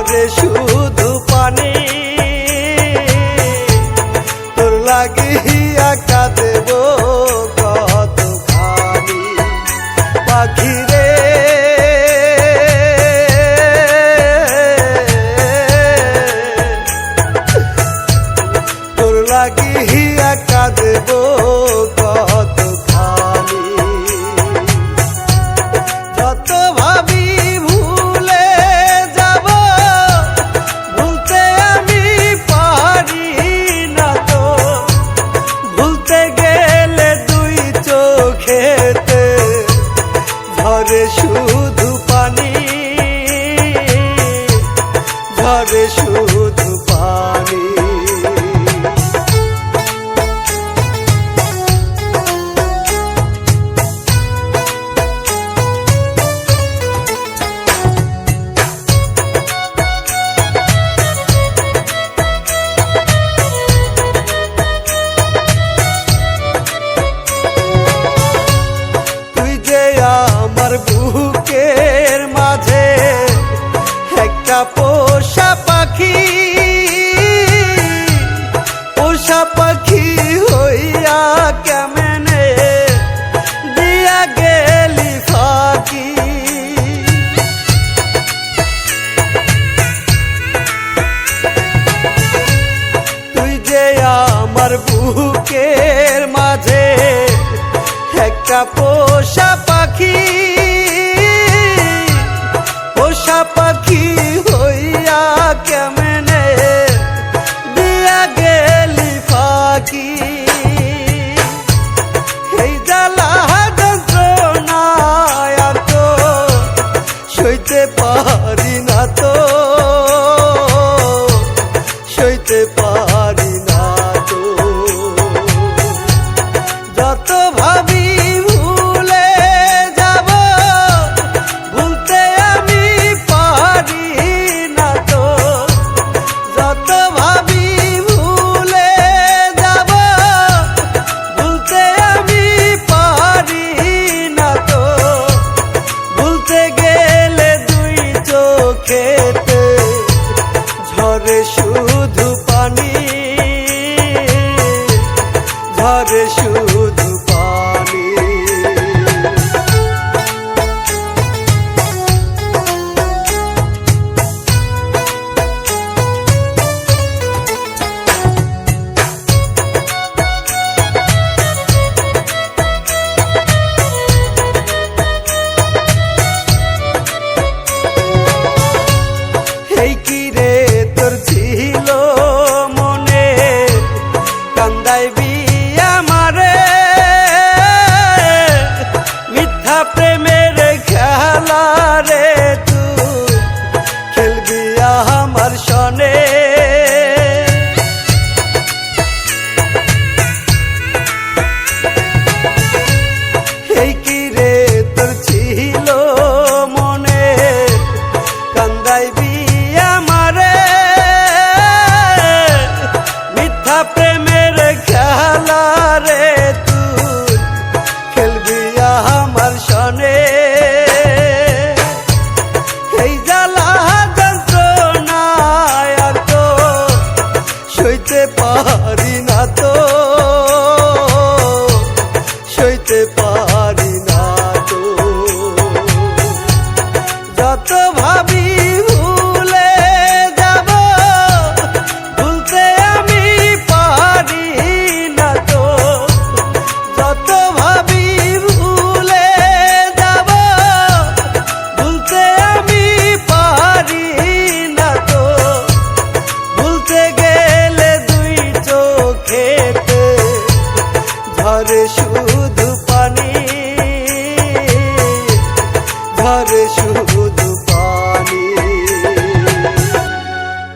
ঝরে শুধু পানি, তোর লাগিয়া কাঁদেব কতখানি। পাখি রে তোর লাগিয়া কাঁদেব কতখানি। যত ভাবি ভুলে যাব, ভুলতে আমি পারি না তো। ভুলতে গেলে দুই চোখেতে ঝরে শুধু পানি, ঝরে শুধু পানি। আমার বুকের মাঝে একটা পোষা পাখি, পোষা পাখি হইয়া কেমনে দিয়া গেলি ফাঁকি। তুই যে আমার বুকের মাঝে একটা পোষা পাখি, পোষা পাখি হইয়া কেমনে দিয়া গেলি ফাঁকি। এই জ্বালা যন্ত্রণা আর তো সইতে পারি না তো, সইতে পারি না তো। যত ভাবি ভুলে যাব, ভুলতে আমি পারি না তো। যত ভাবি ভুলে যাব, ভুলতে আমি পারি না তো। ভুলতে গেলে দুই চোখেতে ঝরে শুধু পানি, ঝরে শুধু পানি। এই কি রে তোর ছিল মনে কান্দাইবি আমারে, মিথ্যা প্রেমের খেলা রে তুই খেলবি আমার সনে। এই কি রে তোর ছিল মনে কান্দাইবি আমারে, মিথ্যা প্রেমের খেলা রে তুই খেলবি আমার সনে। এই জ্বালা যন্ত্রণা আর তো সইতে পারি না তো, সইতে পারি না তো। যত ভাবি ভুলে যাব, ভুলতে আমি পারি না তো। যত ভাবি ভুলে যাব, ভুলতে আমি পারি না তো। ভুলতে গেলে দুই চোখেতে ঝরে শুধু পানি, ঝরে